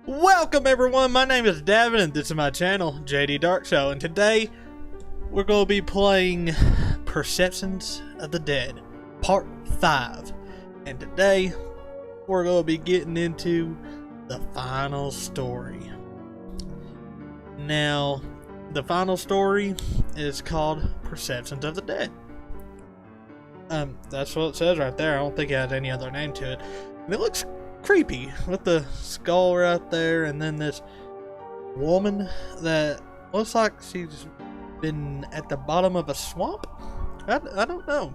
Welcome everyone, my name is Davin and this is my channel, JD Dark Show, and today we're going to be playing Perceptions of the Dead, Part 5. And today we're going to be getting into the final story. Now, the final story is called Perceptions of the Dead. That's what it says right there. I don't think it has any other name to it. And it looks creepy with the skull right there, and then this woman that looks like she's been at the bottom of a swamp. I don't know.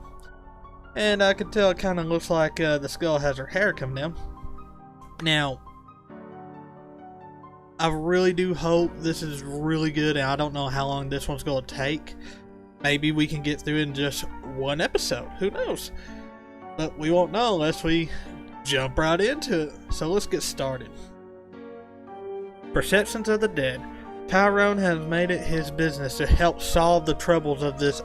And I can tell it kind of looks like the skull has her hair come down. Now, I really do hope this is really good, and I don't know how long this one's going to take. Maybe we can get through in just one episode. Who knows? But we won't know unless we jump right into it. So let's get started. Perceptions of the Dead. Tyrone has made it his business to help solve the troubles of this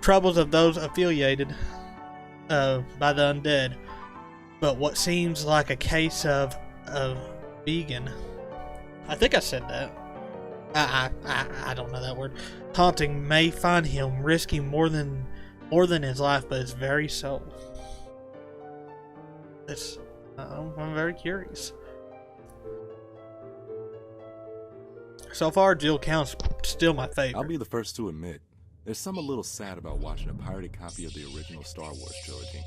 troubles of those affiliated by the undead. But what seems like a case of vegan, I think I said that. I don't know that word. Haunting may find him risking more than his life, but his very soul. I'm very curious. So far, Jill Count's still my favorite. I'll be the first to admit, there's something a little sad about watching a pirated copy of the original Star Wars trilogy.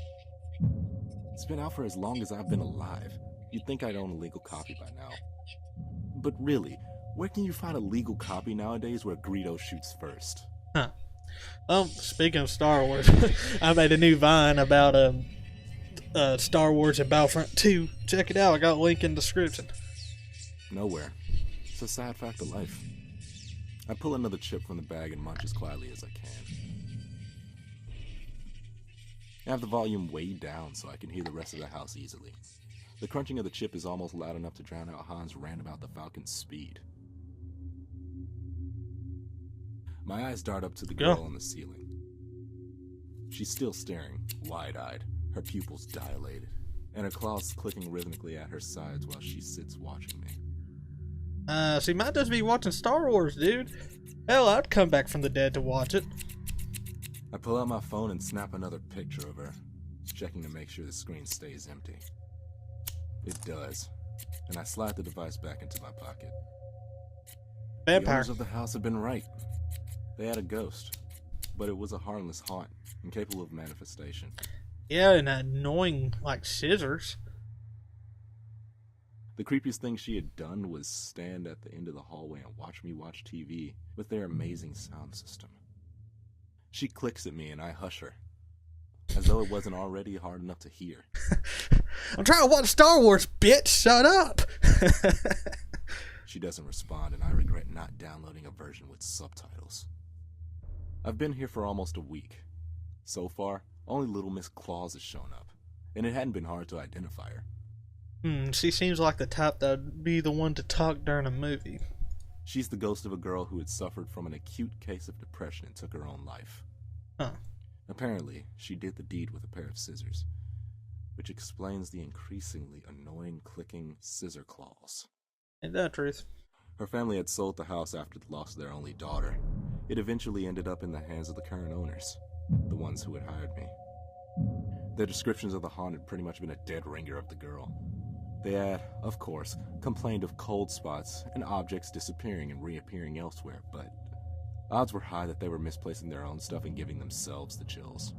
It's been out for as long as I've been alive. You'd think I'd own a legal copy by now. But really, where can you find a legal copy nowadays where Greedo shoots first? Huh. Speaking of Star Wars, I made a new Vine about Star Wars and Battlefront 2. Check it out, I got a link in the description. Nowhere. It's a sad fact of life. I pull another chip from the bag and munch as quietly as I can. I have the volume way down so I can hear the rest of the house easily. The crunching of the chip is almost loud enough to drown out Han's rant about the Falcon's speed. My eyes dart up to the girl on the ceiling. She's still staring, wide-eyed, her pupils dilated, and her claws clicking rhythmically at her sides while she sits watching me. She might just be watching Star Wars, dude. Hell, I'd come back from the dead to watch it. I pull out my phone and snap another picture of her, checking to make sure the screen stays empty. It does, and I slide the device back into my pocket. Vampire. The owners of the house had been right. They had a ghost, but it was a harmless haunt, incapable of manifestation. Yeah, and annoying like scissors. The creepiest thing she had done was stand at the end of the hallway and watch me watch TV with their amazing sound system. She clicks at me and I hush her, as though it wasn't already hard enough to hear. I'm trying to watch Star Wars, bitch! Shut up! She doesn't respond, and I regret not downloading a version with subtitles. I've been here for almost a week. So far, only Little Miss Claus has shown up, and it hadn't been hard to identify her. She seems like the type that would be the one to talk during a movie. She's the ghost of a girl who had suffered from an acute case of depression and took her own life. Huh. Apparently, she did the deed with a pair of scissors, which explains the increasingly annoying clicking scissor claws. Ain't that truth? Her family had sold the house after the loss of their only daughter. It eventually ended up in the hands of the current owners, the ones who had hired me. Their descriptions of the haunt had pretty much been a dead ringer of the girl. They had, of course, complained of cold spots and objects disappearing and reappearing elsewhere, but odds were high that they were misplacing their own stuff and giving themselves the chills.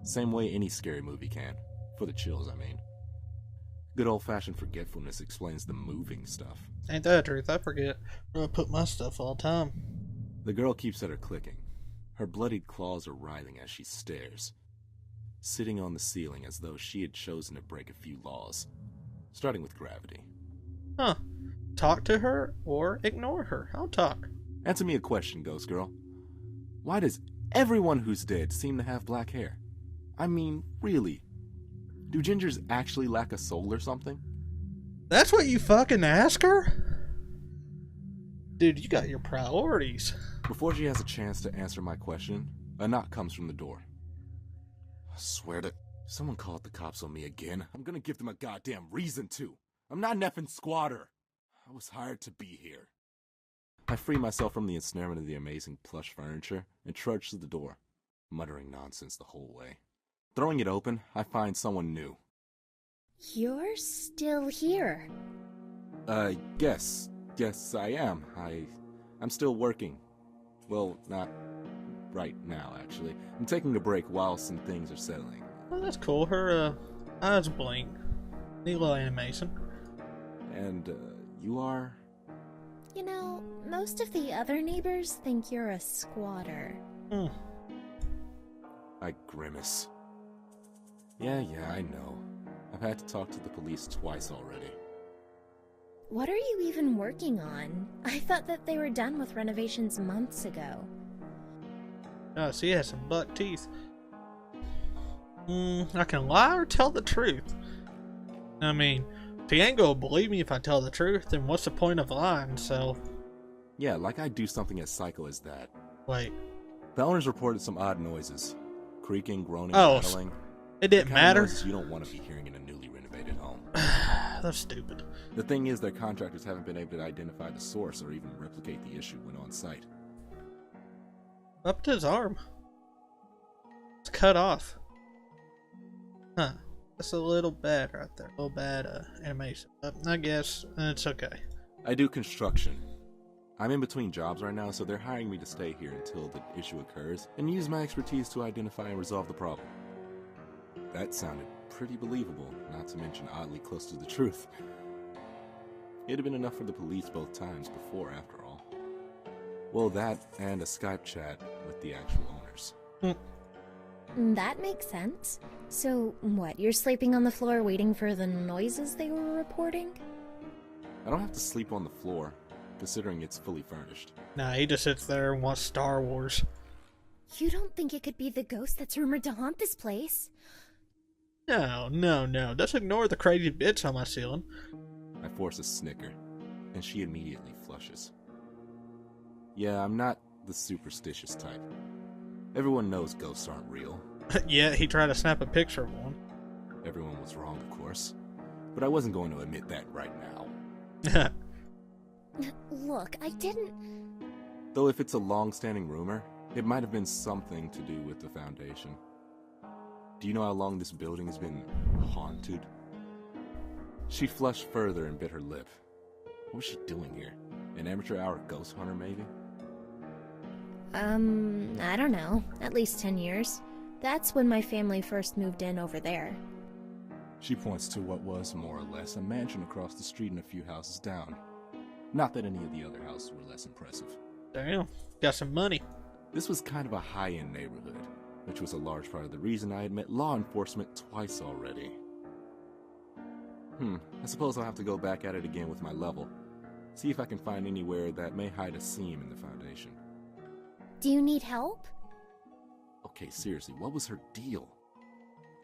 Same way any scary movie can. For the chills, I mean. Good old-fashioned forgetfulness explains the moving stuff. Ain't that truth? I forget where I put my stuff all the time. The girl keeps at her clicking. Her bloodied claws are writhing as she stares, sitting on the ceiling as though she had chosen to break a few laws, starting with gravity. Huh. Talk to her or ignore her. I'll talk. Answer me a question, ghost girl. Why does everyone who's dead seem to have black hair? I mean, really? Do gingers actually lack a soul or something? That's what you fucking ask her? Dude, you got your priorities. Before she has a chance to answer my question, a knock comes from the door. I swear to... Someone called the cops on me again. I'm gonna give them a goddamn reason to. I'm not an effing squatter. I was hired to be here. I free myself from the ensnarement of the amazing plush furniture and trudge to the door, muttering nonsense the whole way. Throwing it open, I find someone new. You're still here. Yes. Yes, I am. I'm still working. Well, not right now, actually. I'm taking a break while some things are settling. Oh, that's cool. Her eyes blink. Neat little animation. And, you are? You know, most of the other neighbors think you're a squatter. I grimace. Yeah, I know. I've had to talk to the police twice already. What are you even working on? I thought that they were done with renovations months ago. Oh, so he has some buck teeth. I can lie or tell the truth. I mean, if he ain't gonna believe me if I tell the truth, then what's the point of lying, so... Yeah, like I'd do something as psycho as that. Wait. The owners reported some odd noises. Creaking, groaning, Oh, rattling. It didn't matter? Noises you don't want to be hearing in a newly renovated home. That's stupid. The thing is, their contractors haven't been able to identify the source or even replicate the issue when on site. Up to his arm. It's cut off. Huh. That's a little bad right there. A little bad animation. But I guess it's okay. I do construction. I'm in between jobs right now, so they're hiring me to stay here until the issue occurs and use my expertise to identify and resolve the problem. That sounded pretty believable, not to mention oddly close to the truth. It'd have been enough for the police both times before, after all. Well, that and a Skype chat with the actual owners. That makes sense. So, what, you're sleeping on the floor waiting for the noises they were reporting? I don't have to sleep on the floor, considering it's fully furnished. Nah, he just sits there and watches Star Wars. You don't think it could be the ghost that's rumored to haunt this place? No. Just ignore the crazy bits on my ceiling. I force a snicker, and she immediately flushes. Yeah, I'm not the superstitious type. Everyone knows ghosts aren't real. Yeah, he tried to snap a picture of one. Everyone was wrong, of course. But I wasn't going to admit that right now. Look, I didn't... Though if it's a long-standing rumor, it might have been something to do with the foundation. Do you know how long this building has been haunted? She flushed further and bit her lip. What was she doing here? An amateur hour ghost hunter, maybe? I don't know. At least 10 years. That's when my family first moved in over there. She points to what was, more or less, a mansion across the street and a few houses down. Not that any of the other houses were less impressive. Damn, got some money. This was kind of a high-end neighborhood, which was a large part of the reason I had met law enforcement twice already. I suppose I'll have to go back at it again with my level. See if I can find anywhere that may hide a seam in the foundation. Do you need help? Okay, seriously, what was her deal?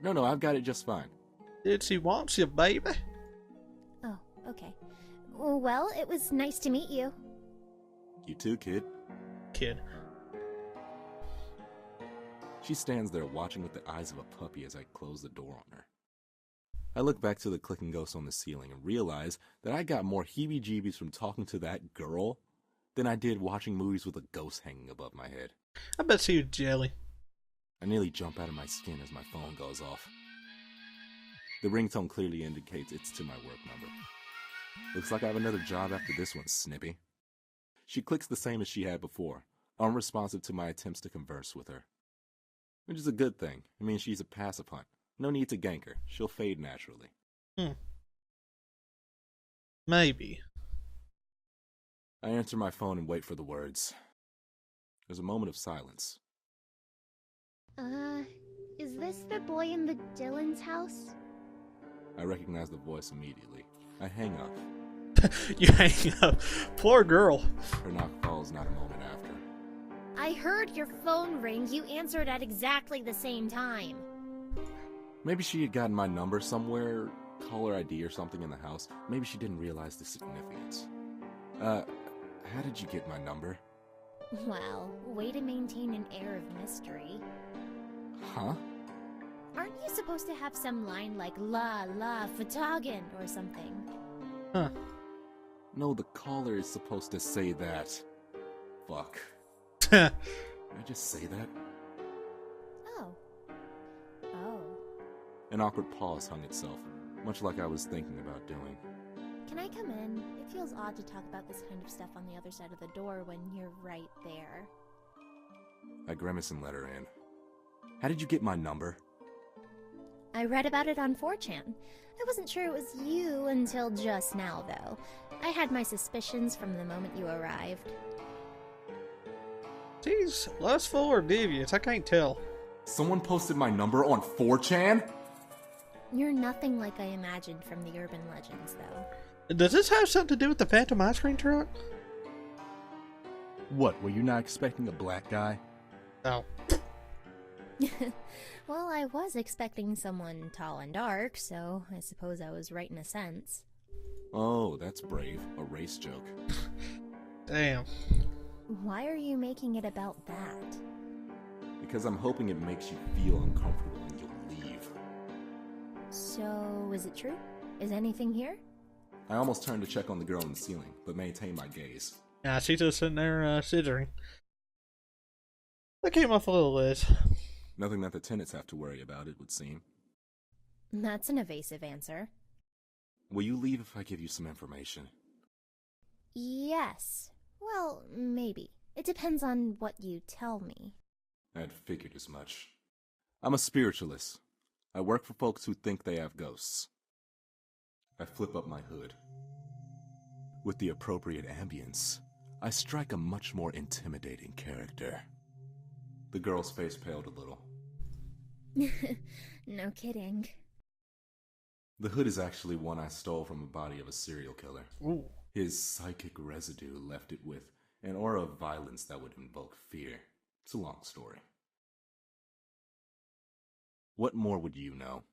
No, I've got it just fine. Did she want you, baby? Oh, okay. Well, it was nice to meet you. You too, kid. Kid. She stands there watching with the eyes of a puppy as I close the door on her. I look back to the clicking ghost on the ceiling and realize that I got more heebie-jeebies from talking to that girl than I did watching movies with a ghost hanging above my head. I bet she was jelly. I nearly jump out of my skin as my phone goes off. The ringtone clearly indicates it's to my work number. Looks like I have another job after this one, Snippy. She clicks the same as she had before, unresponsive to my attempts to converse with her. Which is a good thing. It means she's a passive hunt. No need to gank her. She'll fade naturally. Maybe. I answer my phone and wait for the words. There's a moment of silence. Is this the boy in the Dylan's house? I recognize the voice immediately. I hang up. You hang up. Poor girl. Her knock falls not a moment after. I heard your phone ring. You answered at exactly the same time. Maybe she had gotten my number somewhere, caller ID or something in the house. Maybe she didn't realize the significance. How did you get my number? Well, way to maintain an air of mystery. Huh? Aren't you supposed to have some line like La La Fatagan or something? Huh. No, the caller is supposed to say that. Fuck. Did I just say that? Oh. Oh. An awkward pause hung itself, much like I was thinking about doing. Can I come in? It feels odd to talk about this kind of stuff on the other side of the door when you're right there. I grimace and let her in. How did you get my number? I read about it on 4chan. I wasn't sure it was you until just now, though. I had my suspicions from the moment you arrived. She's lustful or devious, I can't tell. Someone posted my number on 4chan? You're nothing like I imagined from the urban legends, though. Does this have something to do with the Phantom ice cream truck? What, were you not expecting a black guy? No. Well, I was expecting someone tall and dark, so I suppose I was right in a sense. Oh, that's brave. A race joke. Damn. Why are you making it about that? Because I'm hoping it makes you feel uncomfortable and you'll leave. So, is it true? Is anything here? I almost turned to check on the girl in the ceiling, but maintained my gaze. Yeah, she's just sitting there, scissoring. That came off a little Liz. Nothing that the tenants have to worry about, it would seem. That's an evasive answer. Will you leave if I give you some information? Yes. Well, maybe. It depends on what you tell me. I'd figured as much. I'm a spiritualist. I work for folks who think they have ghosts. I flip up my hood. With the appropriate ambience, I strike a much more intimidating character. The girl's face paled a little. No kidding. The hood is actually one I stole from the body of a serial killer. Ooh. His psychic residue left it with an aura of violence that would invoke fear. It's a long story. What more would you know?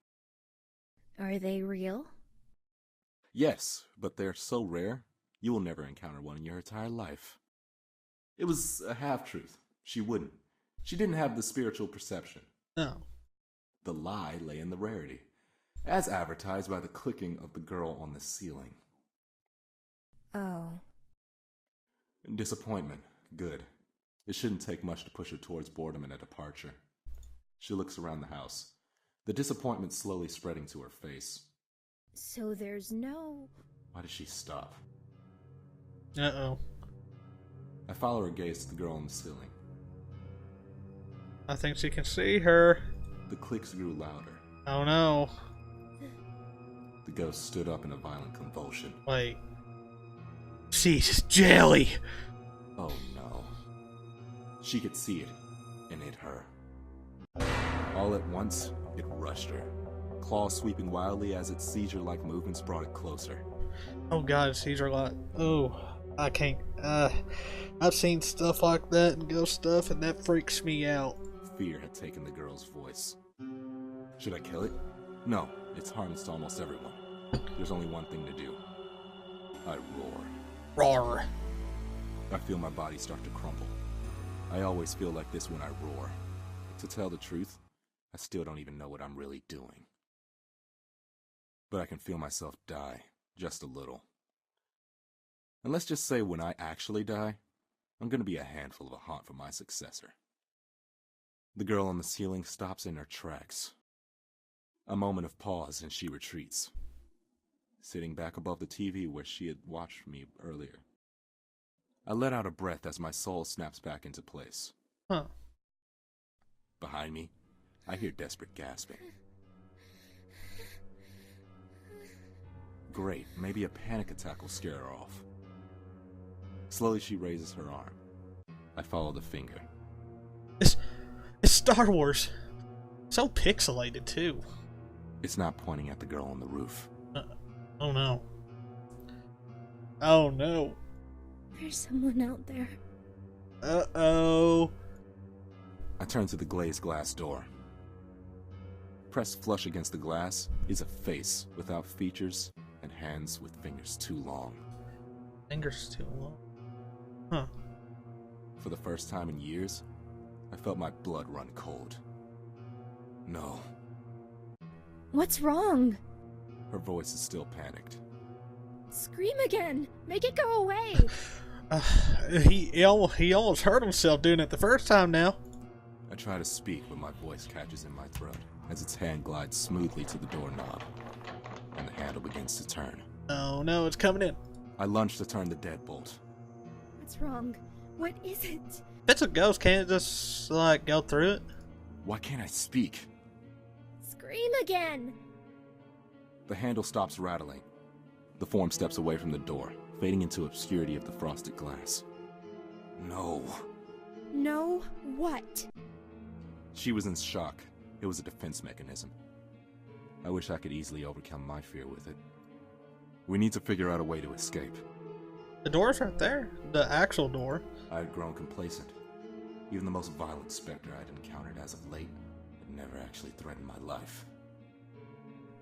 Are they real? Yes, but they're so rare, you will never encounter one in your entire life. It was a half-truth. She wouldn't. She didn't have the spiritual perception. No. The lie lay in the rarity, as advertised by the clicking of the girl on the ceiling. Oh. Disappointment. Good. It shouldn't take much to push her towards boredom and a departure. She looks around the house, the disappointment slowly spreading to her face. So there's no... Why does she stop? Uh-oh. I follow her gaze to the girl on the ceiling. I think she can see her. The clicks grew louder. Oh no. The ghost stood up in a violent convulsion. Wait. She's jelly. Oh no. She could see it, and it her. All at once, it rushed her. Claws sweeping wildly as its seizure-like movements brought it closer. Oh god, seizure like. Oh, I can't. I've seen stuff like that and ghost stuff, and that freaks me out. Fear had taken the girl's voice. Should I kill it? No, it's harmless to almost everyone. There's only one thing to do. I roar. Roar. I feel my body start to crumble. I always feel like this when I roar. To tell the truth, I still don't even know what I'm really doing. But I can feel myself die, just a little. And let's just say when I actually die, I'm gonna be a handful of a haunt for my successor. The girl on the ceiling stops in her tracks. A moment of pause and she retreats, sitting back above the TV where she had watched me earlier. I let out a breath as my soul snaps back into place. Huh. Behind me, I hear desperate gasping. Great, maybe a panic attack will scare her off. Slowly she raises her arm. I follow the finger. It's Star Wars. So pixelated too. It's not pointing at the girl on the roof. Oh no. Oh no. There's someone out there. Uh-oh. I turn to the glazed glass door. Pressed flush against the glass is a face without features and hands with fingers too long. Fingers too long. Huh. For the first time in years, I felt my blood run cold. No, What's wrong? Her voice is still panicked. Scream again! Make it go away! He almost hurt himself doing it the first time now. I try to speak, but my voice catches in my throat as its hand glides smoothly to the doorknob, and the handle begins to turn. Oh no, it's coming in. I lunge to turn the deadbolt. What's wrong? What is it? If it's a ghost, can't it just, like, go through it? Why can't I speak? Scream again! The handle stops rattling. The form steps away from the door, fading into obscurity of the frosted glass. No. No, what? She was in shock. It was a defense mechanism. I wish I could easily overcome my fear with it. We need to figure out a way to escape. The door's right there. The actual door. I had grown complacent. Even the most violent specter I'd encountered as of late had never actually threatened my life.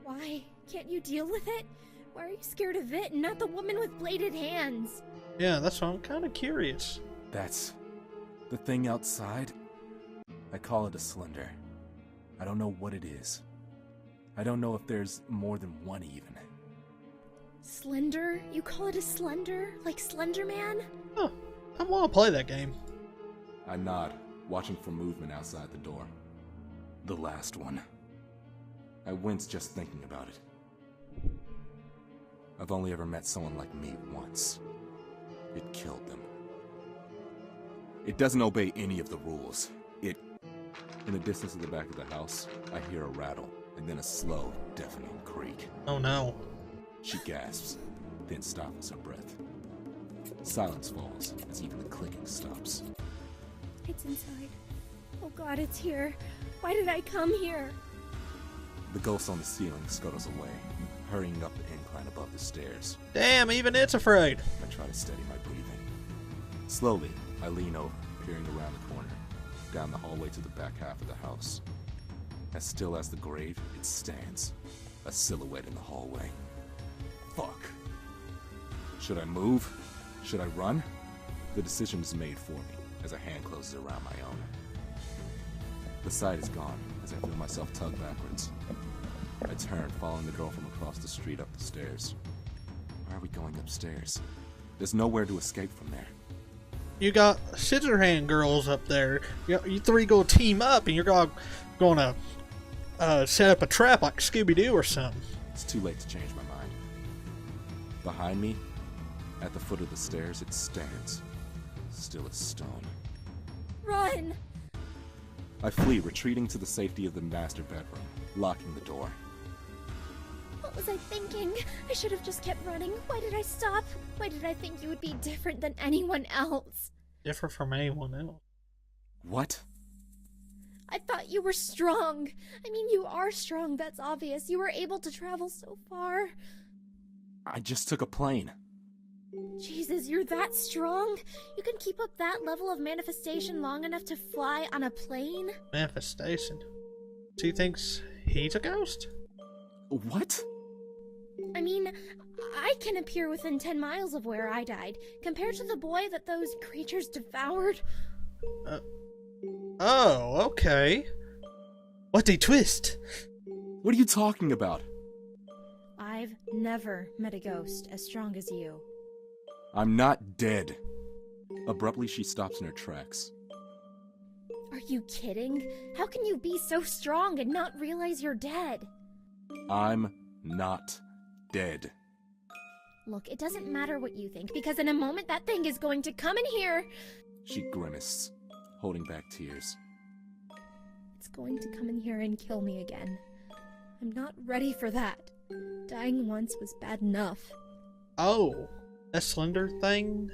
Why? Can't you deal with it? Why are you scared of it and not the woman with bladed hands? Yeah, that's why I'm kind of curious. That's the thing outside. I call it a slender. I don't know what it is. I don't know if there's more than one even. Slender? You call it a slender? Like Slender Man? Huh. I want to play that game. I nod, watching for movement outside the door. The last one. I wince just thinking about it. I've only ever met someone like me once. It killed them. It doesn't obey any of the rules. In the distance of the back of the house, I hear a rattle, and then a slow, deafening creak. Oh no. She gasps, then stops her breath. Silence falls as even the clicking stops. It's inside. Oh God, it's here. Why did I come here? The ghost on the ceiling scuttles away, hurrying up the incline above the stairs. Damn, even it's afraid. I try to steady my breathing. Slowly, I lean over, peering around the corner, down the hallway to the back half of the house. As still as the grave, it stands, a silhouette in the hallway. Fuck. Should I move? Should I run? The decision is made for me as a hand closes around my own. The sight is gone as I feel myself tug backwards. I turn, following the girl from across the street up the stairs. Why are we going upstairs? There's nowhere to escape from there. You got Scissorhand girls up there. You three go team up and you're going to set up a trap like Scooby-Doo or something. It's too late to change my mind. Behind me, at the foot of the stairs, it stands, still as stone. Run! I flee, retreating to the safety of the master bedroom, locking the door. What was I thinking? I should have just kept running. Why did I stop? Why did I think you would be different than anyone else? Different from anyone else. What? I thought you were strong. I mean, you are strong, that's obvious. You were able to travel so far. I just took a plane. Jesus, you're that strong? You can keep up that level of manifestation long enough to fly on a plane? Manifestation. So he thinks he's a ghost? What? I mean, I can appear within 10 miles of where I died, compared to the boy that those creatures devoured. Oh, okay. What a twist. What are you talking about? I've never met a ghost as strong as you. I'm not dead. Abruptly, she stops in her tracks. Are you kidding? How can you be so strong and not realize you're dead? I'm not dead. Look, it doesn't matter what you think, because in a moment that thing is going to come in here. She grimaced, holding back tears. It's going to come in here and kill me again. I'm not ready for that. Dying once was bad enough. Oh, that slender thing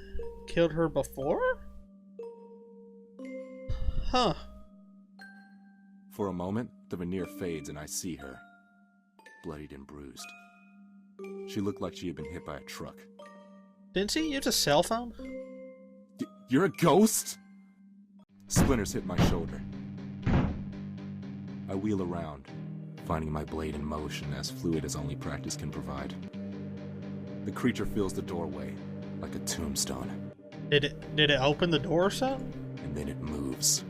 killed her before? Huh. For a moment, the veneer fades and I see her, bloodied and bruised. She looked like she had been hit by a truck. Didn't she use a cell phone? You're a ghost? Splinters hit my shoulder. I wheel around, finding my blade in motion as fluid as only practice can provide. The creature fills the doorway like a tombstone. Did it open the door or something? And then it moves.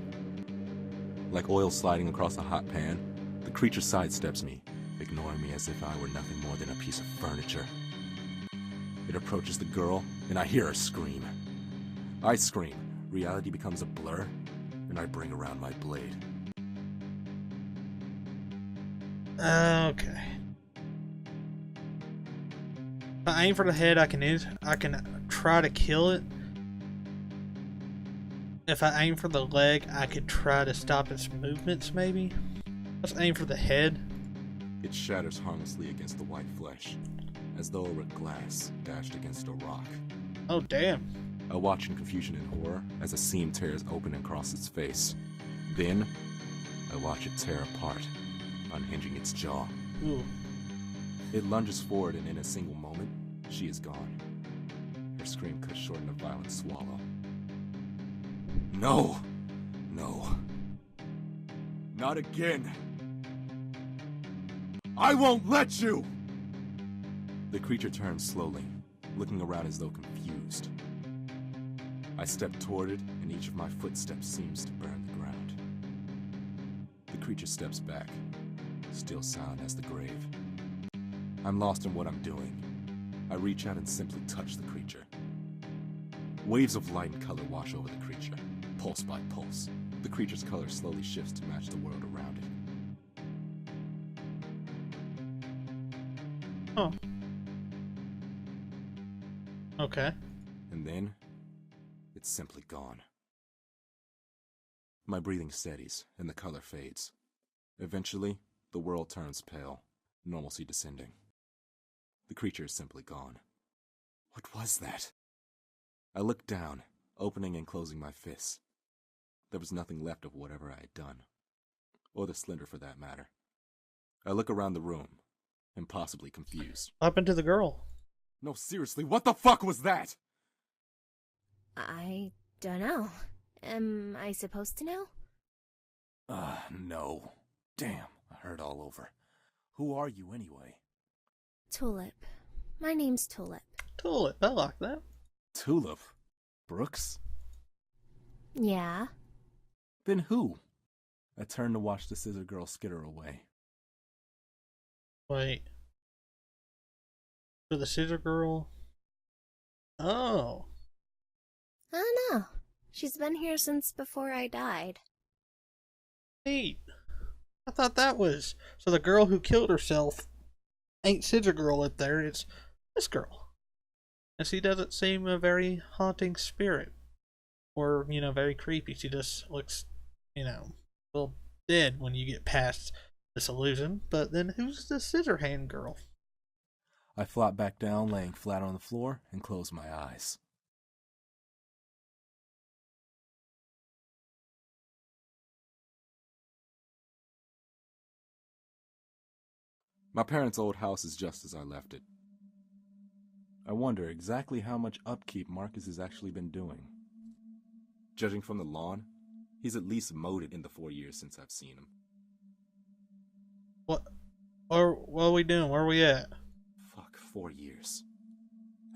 Like oil sliding across a hot pan, the creature sidesteps me ignoring me as if I were nothing more than a piece of furniture. It approaches the girl, and I hear her scream. I scream, reality becomes a blur, and I bring around my blade. Okay. If I aim for the head, I can try to kill it. If I aim for the leg, I could try to stop its movements, maybe. Let's aim for the head. It shatters harmlessly against the white flesh, as though it were glass dashed against a rock. Oh, damn. I watch in confusion and horror as a seam tears open across its face. Then, I watch it tear apart, unhinging its jaw. Ooh. It lunges forward, and in a single moment, she is gone. Her scream cut short in a violent swallow. No! No. Not again! I won't let you! The creature turns slowly, looking around as though confused. I step toward it, and each of my footsteps seems to burn the ground. The creature steps back, still silent as the grave. I'm lost in what I'm doing. I reach out and simply touch the creature. Waves of light and color wash over the creature, pulse by pulse. The creature's color slowly shifts to match the world around it. Oh. Okay. And then, it's simply gone. My breathing steadies, and the color fades. Eventually, the world turns pale, normalcy descending. The creature is simply gone. What was that? I looked down, opening and closing my fists. There was nothing left of whatever I had done, or the slender for that matter. I look around the room, impossibly confused. What happened to the girl? No, seriously, what the fuck was that? I don't know. Am I supposed to know? No. Damn, I hurt all over. Who are you anyway? Tulip. My name's Tulip. Tulip, I like that. Tulip? Brooks? Yeah? Then who? I turned to watch the scissor girl skitter away. Wait. For the scissor girl? Oh. I don't know. She's been here since before I died. Neat. I thought that was... So the girl who killed herself ain't scissor girl up there, it's this girl. And she doesn't seem a very haunting spirit. Or, very creepy. She just looks, a little dead when you get past this illusion. But then who's the scissor hand girl? I flopped back down, laying flat on the floor, and closed my eyes. My parents' old house is just as I left it. I wonder exactly how much upkeep Marcus has actually been doing. Judging from the lawn, he's at least mowed it in the 4 years since I've seen him. What are we doing? Where are we at? Fuck, 4 years.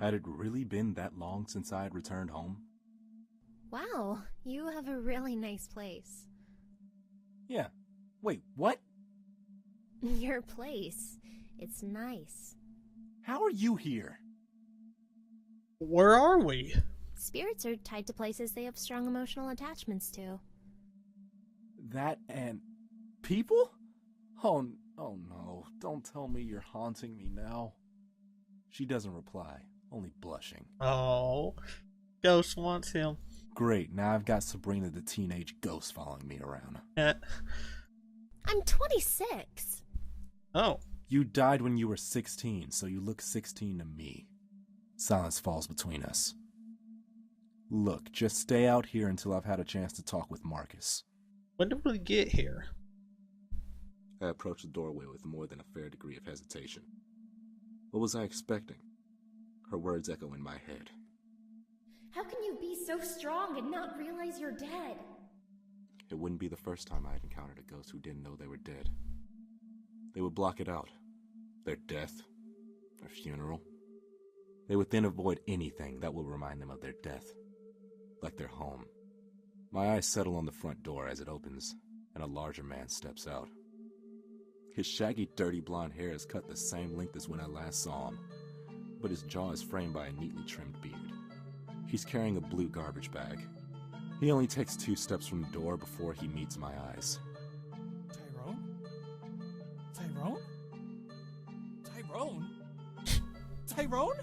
Had it really been that long since I had returned home? Wow, you have a really nice place. Yeah. Wait, what? Your place. It's nice. How are you here? Where are we? Spirits are tied to places they have strong emotional attachments to. That and people? Oh no, don't tell me you're haunting me now. She doesn't reply, only blushing. Oh, Ghost wants him. Great, now I've got Sabrina the teenage ghost following me around. I'm 26. Oh. You died when you were 16, so you look 16 to me. Silence falls between us. Look, just stay out here until I've had a chance to talk with Marcus. When did we get here? I approached the doorway with more than a fair degree of hesitation. What was I expecting? Her words echo in my head. How can you be so strong and not realize you're dead? It wouldn't be the first time I had encountered a ghost who didn't know they were dead. They would block it out. Their death, their funeral. They would then avoid anything that will remind them of their death, like their home. My eyes settle on the front door as it opens, and a larger man steps out. His shaggy, dirty blonde hair is cut the same length as when I last saw him, but his jaw is framed by a neatly trimmed beard. He's carrying a blue garbage bag. He only takes 2 steps from the door before he meets my eyes. Tyrone? Tyrone? Tyrone? Tyrone?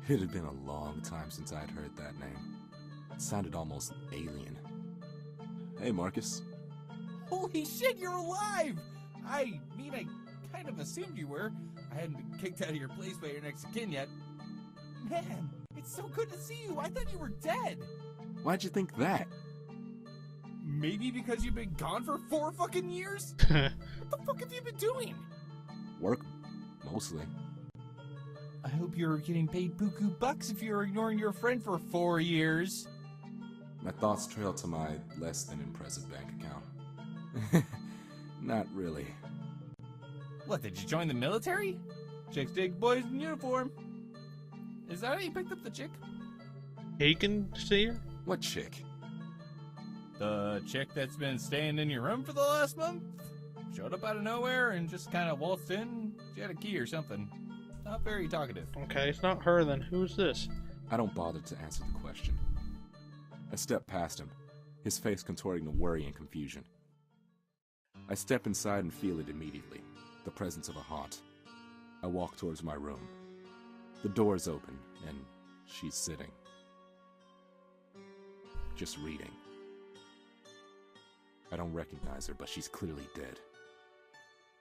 It had been a long time since I'd heard that name. It sounded almost alien. Hey, Marcus. Holy shit, you're alive! I mean, I kind of assumed you were. I hadn't been kicked out of your place by your next of kin yet. Man, it's so good to see you. I thought you were dead. Why'd you think that? Maybe because you've been gone for 4 fucking years? What the fuck have you been doing? Work, mostly. I hope you're getting paid buku bucks if you're ignoring your friend for 4 years. My thoughts trail to my less than impressive bank account. Not really. What, did you join the military? Chicks dig boys in uniform. Is that how you picked up the chick? He can see her? What chick? The chick that's been staying in your room for the last month? Showed up out of nowhere and just kind of waltzed in. She had a key or something. Not very talkative. Okay, it's not her then. Who's this? I don't bother to answer the question. I step past him, his face contorting in worry and confusion. I step inside and feel it immediately, the presence of a haunt. I walk towards my room. The door's open, and she's sitting. Just reading. I don't recognize her, but she's clearly dead.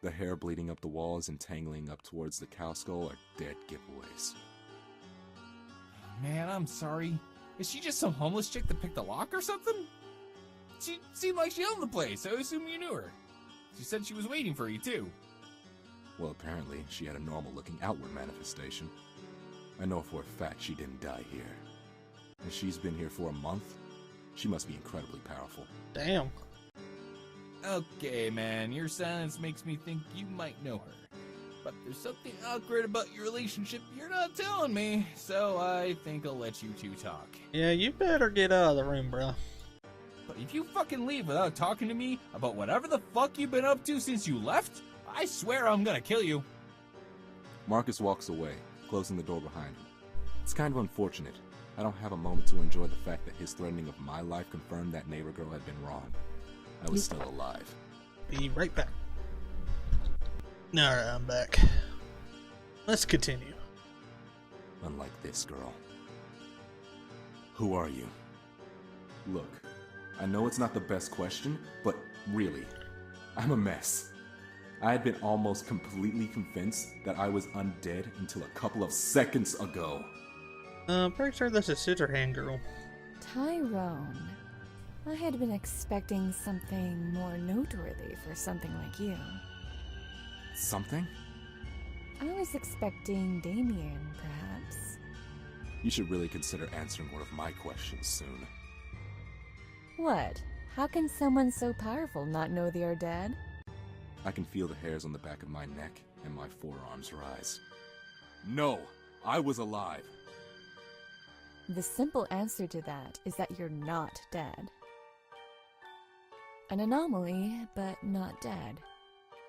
The hair bleeding up the walls and tangling up towards the cow skull are dead giveaways. Man, I'm sorry. Is she just some homeless chick that picked the lock or something? She seemed like she owned the place, so I assume you knew her. She said she was waiting for you, too. Well, apparently, she had a normal-looking outward manifestation. I know for a fact she didn't die here. And she's been here for a month? She must be incredibly powerful. Damn. Okay, man, your silence makes me think you might know her. But there's something awkward about your relationship you're not telling me, so I think I'll let you two talk. Yeah, you better get out of the room, bro. But if you fucking leave without talking to me about whatever the fuck you've been up to since you left, I swear I'm gonna kill you. Marcus walks away, closing the door behind him. It's kind of unfortunate. I don't have a moment to enjoy the fact that his threatening of my life confirmed that neighbor girl had been wrong. I was still alive. Be right back. Alright, I'm back. Let's continue. Unlike this girl. Who are you? Look, I know it's not the best question, but really, I'm a mess. I had been almost completely convinced that I was undead until a couple of seconds ago. Pretty sure that's a Scissorhand girl. Tyrone. I had been expecting something more noteworthy for something like you. Something? I was expecting Damien, perhaps. You should really consider answering one of my questions soon. What? How can someone so powerful not know they are dead? I can feel the hairs on the back of my neck and my forearms rise. No, I was alive. The simple answer to that is that you're not dead. An anomaly, but not dead.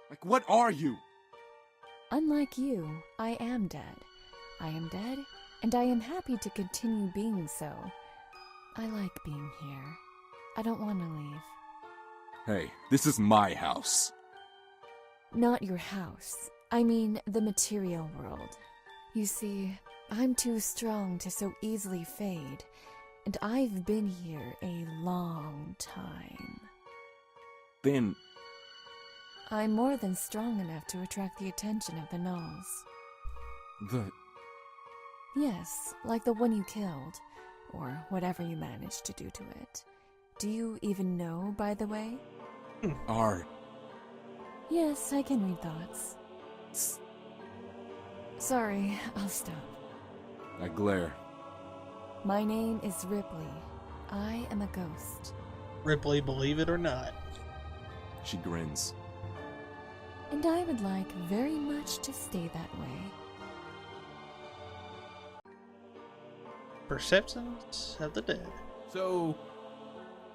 Like, what are you? Unlike you, I am dead. I am dead, and I am happy to continue being so. I like being here. I don't want to leave. Hey, this is my house. Not your house. I mean, the material world. You see, I'm too strong to so easily fade, and I've been here a long time. Then... I'm more than strong enough to attract the attention of the gnolls. Yes, like the one you killed, or whatever you managed to do to it. Do you even know, by the way? Yes, I can read thoughts. Sorry, I'll stop. I glare. My name is Ripley. I am a ghost. Ripley, believe it or not. She grins. And I would like very much to stay that way. Perceptions of the dead. So,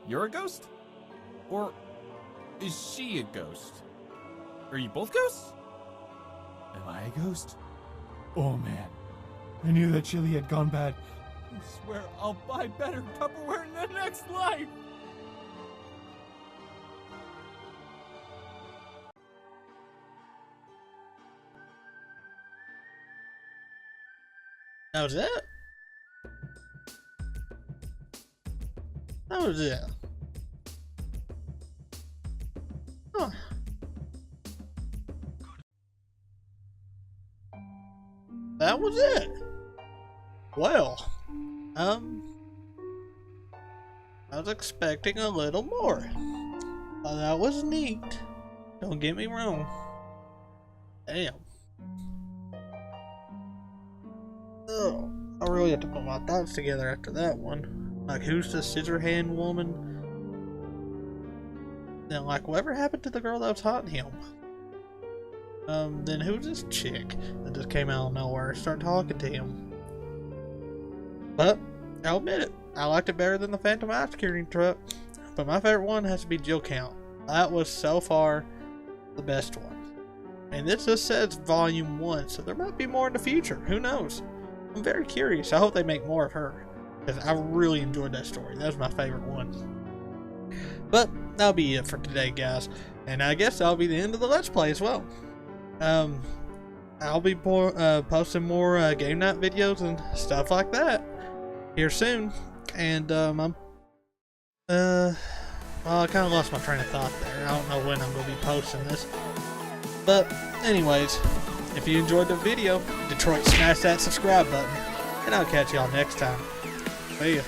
you're a ghost? Or is she a ghost? Are you both ghosts? Am I a ghost? Oh man, I knew that chili had gone bad. I swear I'll buy better Tupperware in the next life! That was it? That was it. Huh. That was it. Well, I was expecting a little more. That was neat. Don't get me wrong. Damn. Oh, I really have to put my thoughts together after that one. Like, who's the scissor hand woman? Then, like, whatever happened to the girl that was haunting him? Then who's this chick that just came out of nowhere and started talking to him? But, I'll admit it, I liked it better than the Phantom Ice Curing truck. But my favorite one has to be Jill Count. That was so far the best one. And this just says Volume 1, so there might be more in the future. Who knows? I'm very curious. I hope they make more of her, because I really enjoyed that story. That was my favorite one. But that'll be it for today, guys. And I guess that'll be the end of the Let's Play as well. I'll be posting more game night videos and stuff like that here soon. And well, I kind of lost my train of thought there. I don't know when I'm going to be posting this. But anyways, if you enjoyed the video, Detroit, smash that subscribe button. And I'll catch y'all next time. See ya.